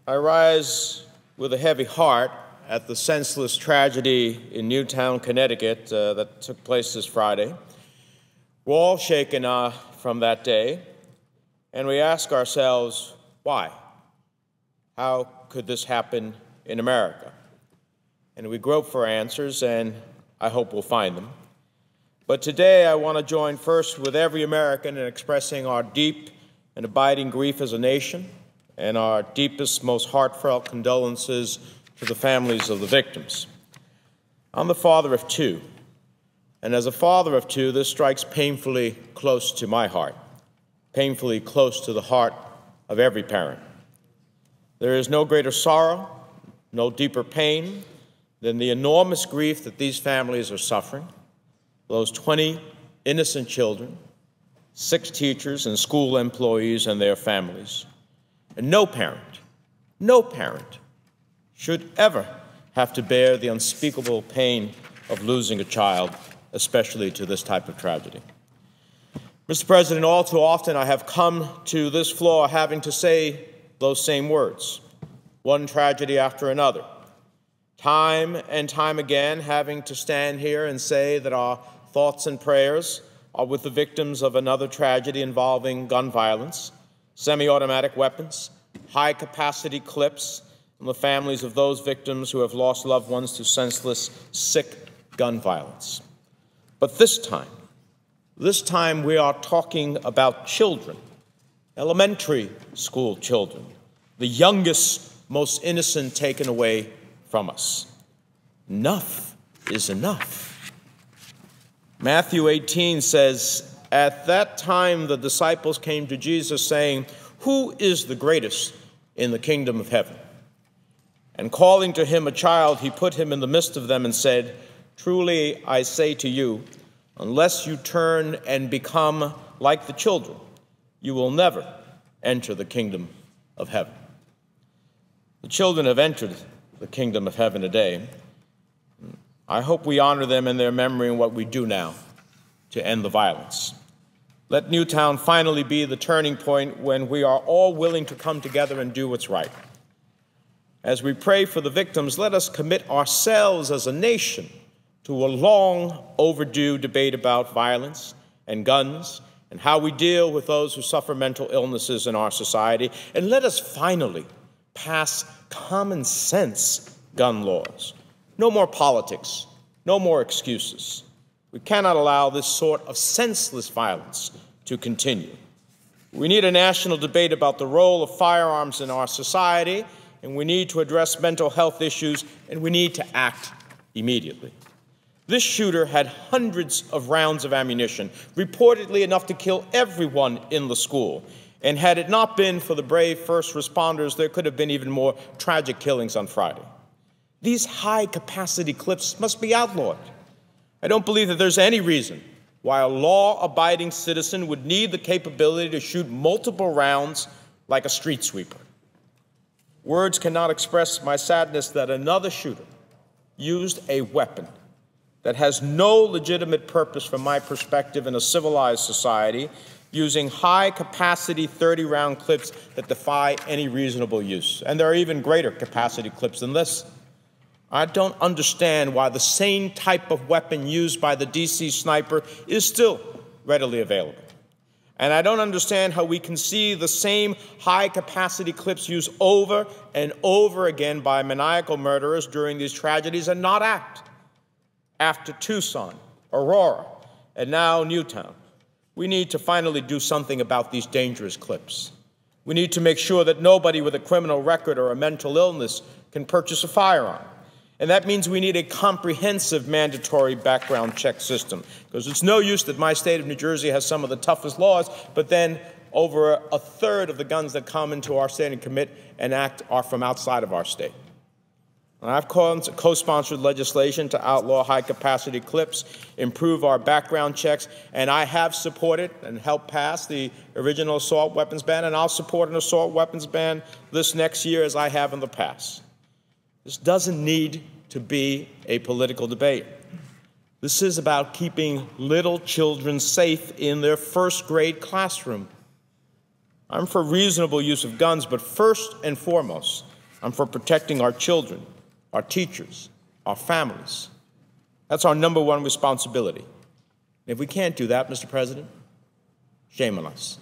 I rise with a heavy heart at the senseless tragedy in Newtown, Connecticut that took place this Friday. We're all shaken from that day, and we ask ourselves, why? How could this happen in America? And we grope for answers, and I hope we'll find them. But today I want to join first with every American in expressing our deep and abiding grief as a nation and our deepest, most heartfelt condolences to the families of the victims. I'm the father of two, and as a father of two, this strikes painfully close to my heart, painfully close to the heart of every parent. There is no greater sorrow, no deeper pain than the enormous grief that these families are suffering. Those 20 innocent children, 6 teachers and school employees and their families. And no parent should ever have to bear the unspeakable pain of losing a child, especially to this type of tragedy. Mr. President, all too often I have come to this floor having to say those same words, one tragedy after another. Time and time again having to stand here and say that our thoughts and prayers are with the victims of another tragedy involving gun violence, semi-automatic weapons, high-capacity clips, and the families of those victims who have lost loved ones to senseless, sick gun violence. But this time we are talking about children, elementary school children, the youngest, most innocent taken away from us. Enough is enough. Matthew 18 says, "At that time the disciples came to Jesus saying, 'Who is the greatest in the kingdom of heaven?' And calling to him a child, he put him in the midst of them and said, 'Truly I say to you, unless you turn and become like the children, you will never enter the kingdom of heaven.'" The children have entered the kingdom of heaven today. I hope we honor them in their memory in what we do now to end the violence. Let Newtown finally be the turning point when we are all willing to come together and do what's right. As we pray for the victims, let us commit ourselves as a nation to a long overdue debate about violence and guns and how we deal with those who suffer mental illnesses in our society. And let us finally pass common sense gun laws. No more politics, no more excuses. We cannot allow this sort of senseless violence to continue. We need a national debate about the role of firearms in our society, and we need to address mental health issues, and we need to act immediately. This shooter had hundreds of rounds of ammunition, reportedly enough to kill everyone in the school. And had it not been for the brave first responders, there could have been even more tragic killings on Friday. These high-capacity clips must be outlawed. I don't believe that there's any reason why a law-abiding citizen would need the capability to shoot multiple rounds like a street sweeper. Words cannot express my sadness that another shooter used a weapon that has no legitimate purpose from my perspective in a civilized society, using high-capacity 30-round clips that defy any reasonable use. And there are even greater capacity clips than this. I don't understand why the same type of weapon used by the DC sniper is still readily available. And I don't understand how we can see the same high-capacity clips used over and over again by maniacal murderers during these tragedies and not act. After Tucson, Aurora, and now Newtown, we need to finally do something about these dangerous clips. We need to make sure that nobody with a criminal record or a mental illness can purchase a firearm. And that means we need a comprehensive mandatory background check system, because it's no use that my state of New Jersey has some of the toughest laws, but then over a third of the guns that come into our state and commit an act are from outside of our state. And I've co-sponsored legislation to outlaw high-capacity clips, improve our background checks, and I have supported and helped pass the original assault weapons ban, and I'll support an assault weapons ban this next year as I have in the past. This doesn't need to be a political debate. This is about keeping little children safe in their first-grade classroom. I'm for reasonable use of guns, but first and foremost, I'm for protecting our children, our teachers, our families. That's our number one responsibility. If we can't do that, Mr. President, shame on us.